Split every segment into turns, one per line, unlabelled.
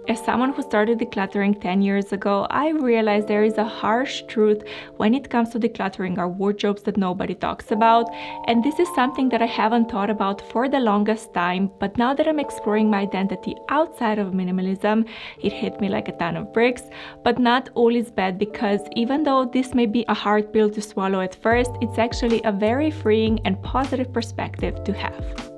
As someone who started decluttering 10 years ago, I realized there is a harsh truth when it comes to decluttering our wardrobes that nobody talks about. And this is something that I haven't thought about for the longest time, but now that I'm exploring my identity outside of minimalism, it hit me like a ton of bricks. But not all is bad, because even though this may be a hard pill to swallow at first, it's actually a very freeing and positive perspective to have.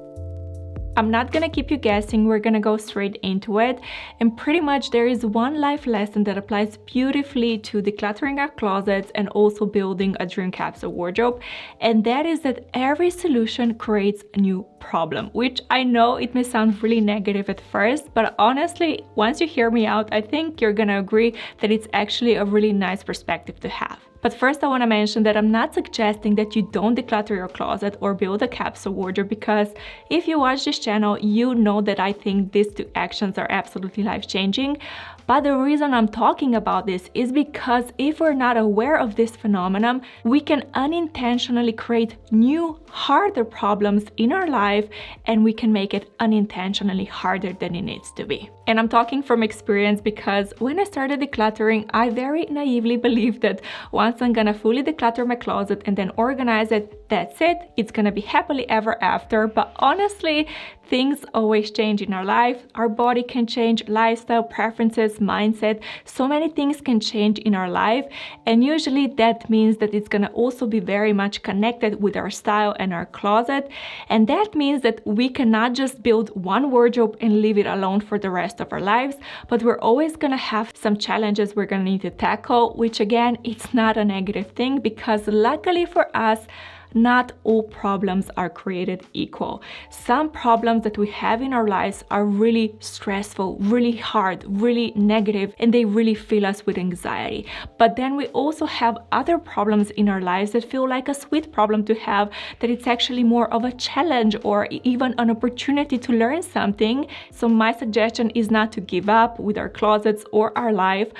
I'm not gonna keep you guessing, we're gonna go straight into it. And pretty much there is one life lesson that applies beautifully to decluttering our closets and also building a dream capsule wardrobe. And that is that every solution creates a new problem, which I know it may sound really negative at first, but honestly, once you hear me out, I think you're gonna agree that it's actually a really nice perspective to have. But first I want to mention that I'm not suggesting that you don't declutter your closet or build a capsule wardrobe, because if you watch this channel, you know that I think these two actions are absolutely life-changing. But the reason I'm talking about this is because if we're not aware of this phenomenon, we can unintentionally create new, harder problems in our life, and we can make it unintentionally harder than it needs to be. And I'm talking from experience, because when I started decluttering, I very naively believed that once I'm gonna fully declutter my closet and then organize it, that's it, it's gonna be happily ever after. But honestly, things always change in our life. Our body can change, lifestyle, preferences, mindset, so many things can change in our life. And usually that means that it's gonna also be very much connected with our style and our closet. And that means that we cannot just build one wardrobe and leave it alone for the rest of our lives, but we're always gonna have some challenges we're gonna need to tackle, which again, it's not a negative thing, because luckily for us, not all problems are created equal. Some problems that we have in our lives are really stressful, really hard, really negative, and they really fill us with anxiety. But then we also have other problems in our lives that feel like a sweet problem to have, that it's actually more of a challenge or even an opportunity to learn something. So my suggestion is not to give up with our closets or our life,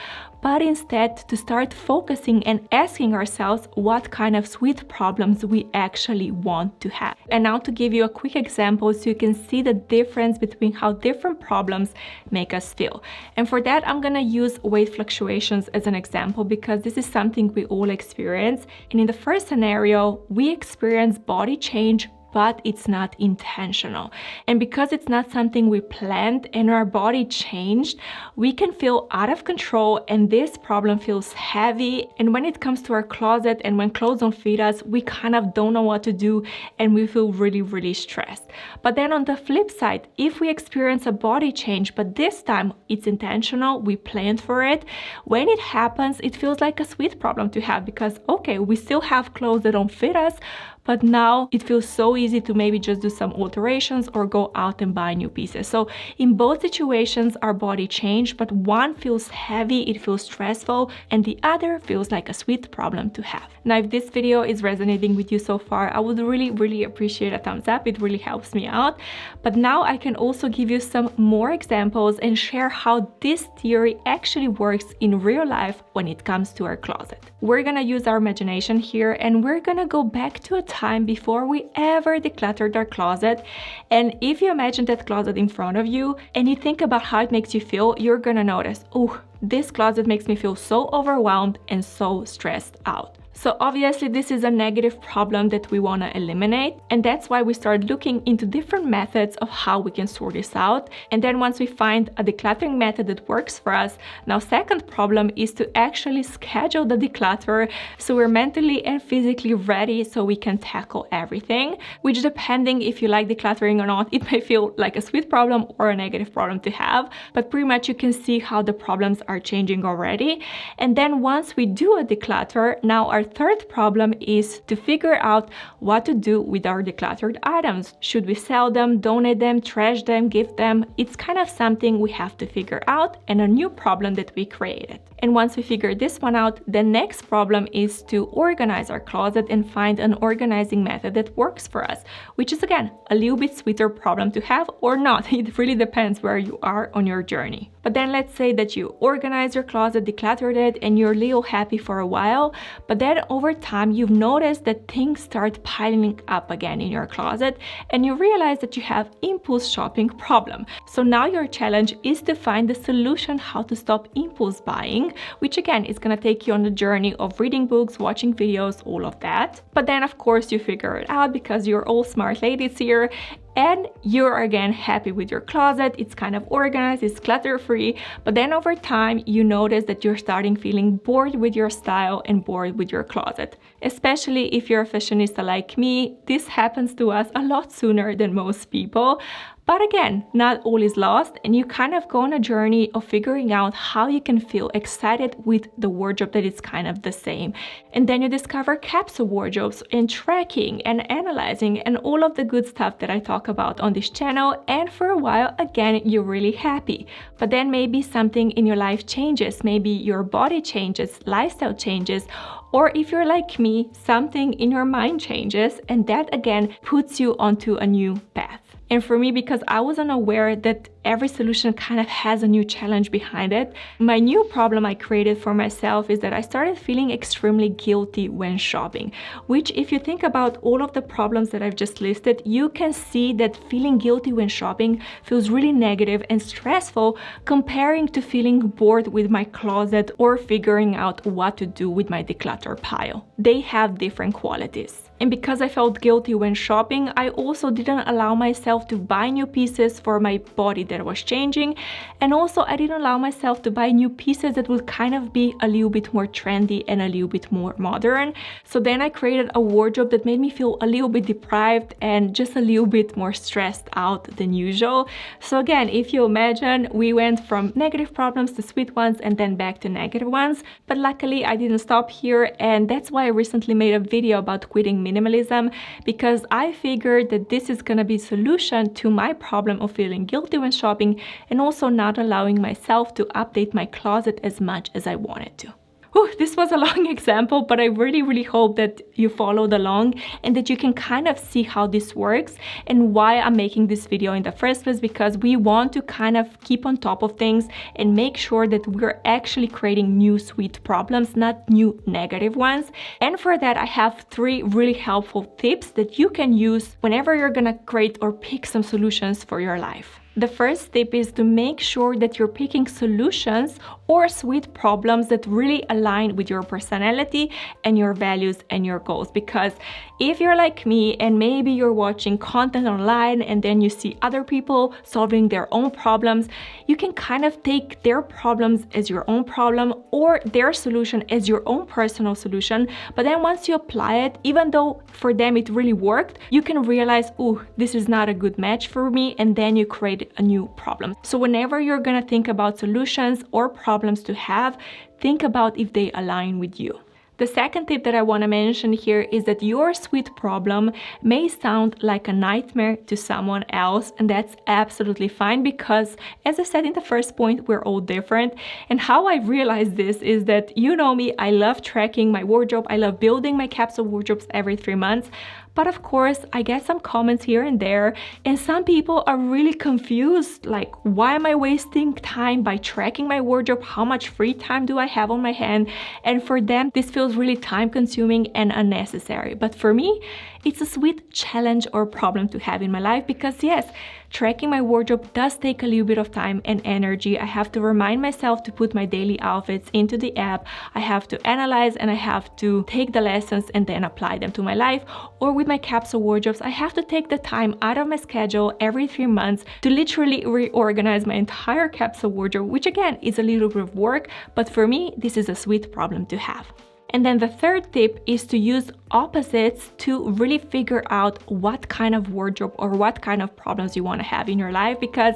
but instead to start focusing and asking ourselves what kind of sweet problems we actually want to have. And now to give you a quick example so you can see the difference between how different problems make us feel. And for that, I'm gonna use weight fluctuations as an example, because this is something we all experience. And in the first scenario, we experience body change, but it's not intentional. And because it's not something we planned and our body changed, we can feel out of control, and this problem feels heavy. And when it comes to our closet and when clothes don't fit us, we kind of don't know what to do and we feel really, really stressed. But then on the flip side, if we experience a body change, but this time it's intentional, we planned for it, when it happens, it feels like a sweet problem to have, because okay, we still have clothes that don't fit us, but now it feels so easy to maybe just do some alterations or go out and buy new pieces. So in both situations, our body changed, but one feels heavy, it feels stressful, and the other feels like a sweet problem to have. Now, if this video is resonating with you so far, I would really, really appreciate a thumbs up. It really helps me out. But now I can also give you some more examples and share how this theory actually works in real life when it comes to our closet. We're gonna use our imagination here, and we're gonna go back to a time before we ever decluttered our closet. And if you imagine that closet in front of you and you think about how it makes you feel, you're gonna notice, oh, this closet makes me feel so overwhelmed and so stressed out. So obviously this is a negative problem that we want to eliminate, and that's why we start looking into different methods of how we can sort this out. And then once we find a decluttering method that works for us, now second problem is to actually schedule the declutter so we're mentally and physically ready so we can tackle everything, which depending if you like decluttering or not, it may feel like a sweet problem or a negative problem to have, but pretty much you can see how the problems are changing already. And then once we do a declutter, now our third problem is to figure out what to do with our decluttered items. Should we sell them, donate them, trash them, give them? It's kind of something we have to figure out, and a new problem that we created. And once we figure this one out, the next problem is to organize our closet and find an organizing method that works for us, which is again a little bit sweeter problem to have or not. It really depends where you are on your journey. But then let's say that you organize your closet, decluttered it, and you're a little happy for a while, but then over time you've noticed that things start piling up again in your closet and you realize that you have impulse shopping problem. So now your challenge is to find the solution how to stop impulse buying, which again is going to take you on the journey of reading books, watching videos, all of that. But then of course you figure it out because you're all smart ladies here, and you're again happy with your closet. It's kind of organized, it's clutter-free, but then over time you notice that you're starting feeling bored with your style and bored with your closet. Especially if you're a fashionista like me, this happens to us a lot sooner than most people. But again, not all is lost, and you kind of go on a journey of figuring out how you can feel excited with the wardrobe that is kind of the same. And then you discover capsule wardrobes and tracking and analyzing and all of the good stuff that I talk about on this channel, and for a while, again, you're really happy. But then maybe something in your life changes, maybe your body changes, lifestyle changes, or if you're like me, something in your mind changes, and that again puts you onto a new path. And for me, because I was unaware that every solution kind of has a new challenge behind it, my new problem I created for myself is that I started feeling extremely guilty when shopping, which if you think about all of the problems that I've just listed, you can see that feeling guilty when shopping feels really negative and stressful comparing to feeling bored with my closet or figuring out what to do with my declutter pile. They have different qualities. And because I felt guilty when shopping, I also didn't allow myself to buy new pieces for my body that was changing. And also I didn't allow myself to buy new pieces that would kind of be a little bit more trendy and a little bit more modern. So then I created a wardrobe that made me feel a little bit deprived and just a little bit more stressed out than usual. So again, if you imagine, we went from negative problems to sweet ones and then back to negative ones. But luckily I didn't stop here, and that's why I recently made a video about quitting minimalism, because I figured that this is gonna be a solution to my problem of feeling guilty when shopping and also not allowing myself to update my closet as much as I wanted to. Whew, this was a long example, but I really hope that you followed along and that you can kind of see how this works and why I'm making this video in the first place, because we want to kind of keep on top of things and make sure that we're actually creating new sweet problems, not new negative ones. And for that, I have 3 really helpful tips that you can use whenever you're gonna create or pick some solutions for your life. The first tip is to make sure that you're picking solutions or sweet problems that really align with your personality and your values and your goals. Because if you're like me and maybe you're watching content online and then you see other people solving their own problems, you can kind of take their problems as your own problem or their solution as your own personal solution. But then once you apply it, even though for them it really worked, you can realize, oh, this is not a good match for me, and then you create a new problem. So whenever you're gonna think about solutions or problems to have, think about if they align with you. The second tip that I want to mention here is that your sweet problem may sound like a nightmare to someone else, and that's absolutely fine because, as I said in the first point, we're all different. And how I realized this is that, you know me, I love tracking my wardrobe, I love building my capsule wardrobes every 3 months. But of course, I get some comments here and there, and some people are really confused, like, why am I wasting time by tracking my wardrobe? How much free time do I have on my hand? And for them, this feels really time-consuming and unnecessary. But for me, it's a sweet challenge or problem to have in my life because, yes, tracking my wardrobe does take a little bit of time and energy. I have to remind myself to put my daily outfits into the app. I have to analyze and I have to take the lessons and then apply them to my life. Or with my capsule wardrobes, I have to take the time out of my schedule every 3 months to literally reorganize my entire capsule wardrobe, which again is a little bit of work, but for me, this is a sweet problem to have. And then the third tip is to use opposites to really figure out what kind of wardrobe or what kind of problems you want to have in your life. Because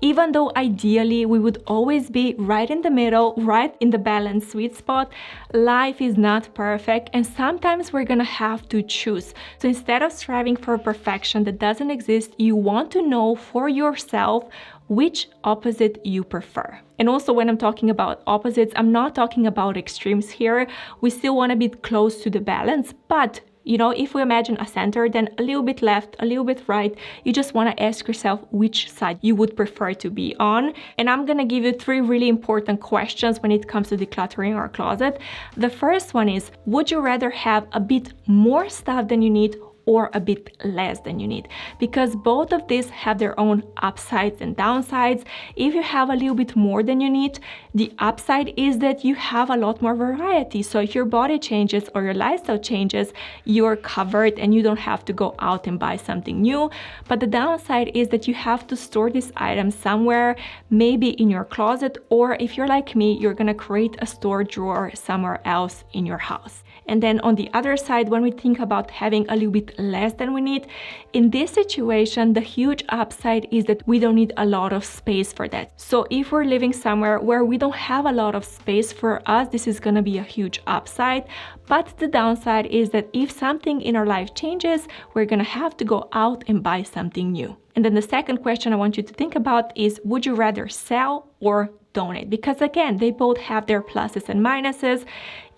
even though ideally we would always be right in the middle, right in the balanced sweet spot, life is not perfect and sometimes we're gonna have to choose. So instead of striving for perfection that doesn't exist, you want to know for yourself which opposite you prefer. And also when I'm talking about opposites, I'm not talking about extremes here. We still want to be close to the balance, but You know, if we imagine a center, then a little bit left, a little bit right, you just want to ask yourself which side you would prefer to be on. And I'm going to give you 3 really important questions when it comes to decluttering our closet. The first one is, would you rather have a bit more stuff than you need or a bit less than you need? Because both of these have their own upsides and downsides. If you have a little bit more than you need, the upside is that you have a lot more variety. So if your body changes or your lifestyle changes, you're covered and you don't have to go out and buy something new. But the downside is that you have to store these items somewhere, maybe in your closet, or if you're like me, you're gonna create a storage drawer somewhere else in your house. And then on the other side, when we think about having a little bit less than we need, in this situation, the huge upside is that we don't need a lot of space for that. So if we're living somewhere where we don't have a lot of space, for us, this is gonna be a huge upside. But the downside is that if something in our life changes, we're gonna have to go out and buy something new. And then the second question I want you to think about is, would you rather sell or donate? Because again, they both have their pluses and minuses.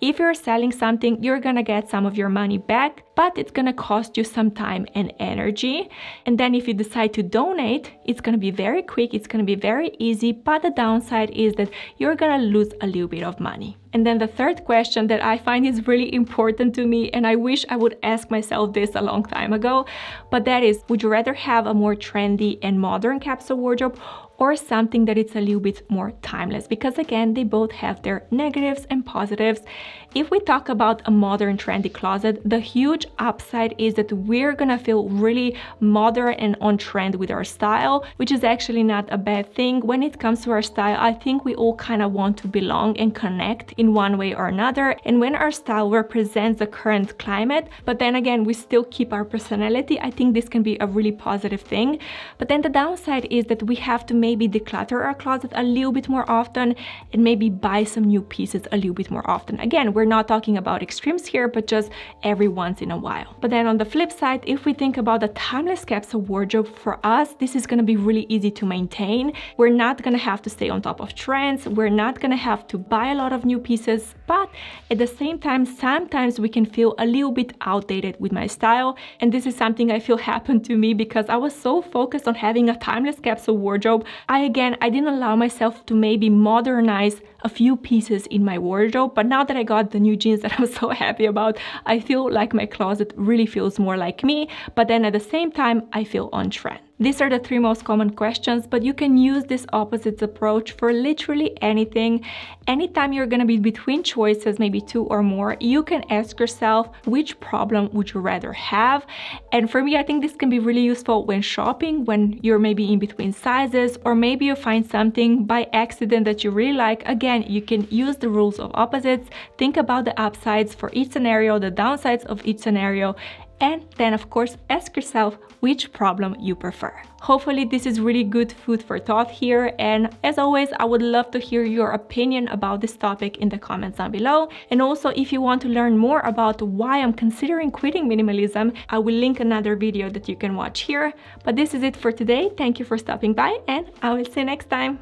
If you're selling something, you're gonna get some of your money back, but it's gonna cost you some time and energy. And then if you decide to donate, it's gonna be very quick, it's gonna be very easy, but the downside is that you're gonna lose a little bit of money. And then the third question that I find is really important to me, and I wish I would ask myself this a long time ago, but that is, would you rather have a more trendy and modern capsule wardrobe or something that it's a little bit more timeless? Because again, they both have their negatives and positives. If we talk about a modern trendy closet, the huge upside is that we're gonna feel really modern and on trend with our style, which is actually not a bad thing. When it comes to our style, I think we all kind of want to belong and connect in one way or another. And when our style represents the current climate, but then again, we still keep our personality, I think this can be a really positive thing. But then the downside is that we have to maybe declutter our closet a little bit more often and maybe buy some new pieces a little bit more often. Again, we're not talking about extremes here, but just every once in a while. But then on the flip side, if we think about a timeless capsule wardrobe, for us, this is going to be really easy to maintain. We're not going to have to stay on top of trends. We're not going to have to buy a lot of new pieces, but at the same time, sometimes we can feel a little bit outdated with my style. And this is something I feel happened to me because I was so focused on having a timeless capsule wardrobe. I didn't allow myself to maybe modernize a few pieces in my wardrobe, but now that I got the new jeans that I'm so happy about, I feel like my closet really feels more like me, but then at the same time, I feel on trend. These are the 3 most common questions, but you can use this opposites approach for literally anything. Anytime you're gonna be between choices, maybe 2 or more, you can ask yourself, which problem would you rather have? And for me, I think this can be really useful when shopping, when you're maybe in between sizes, or maybe you find something by accident that you really like. Again, you can use the rules of opposites, think about the upsides for each scenario, the downsides of each scenario, and then of course ask yourself which problem you prefer. Hopefully this is really good food for thought here, and as always, I would love to hear your opinion about this topic in the comments down below. And also, if you want to learn more about why I'm considering quitting minimalism, I will link another video that you can watch here. But this is it for today. Thank you for stopping by, and I will see you next time.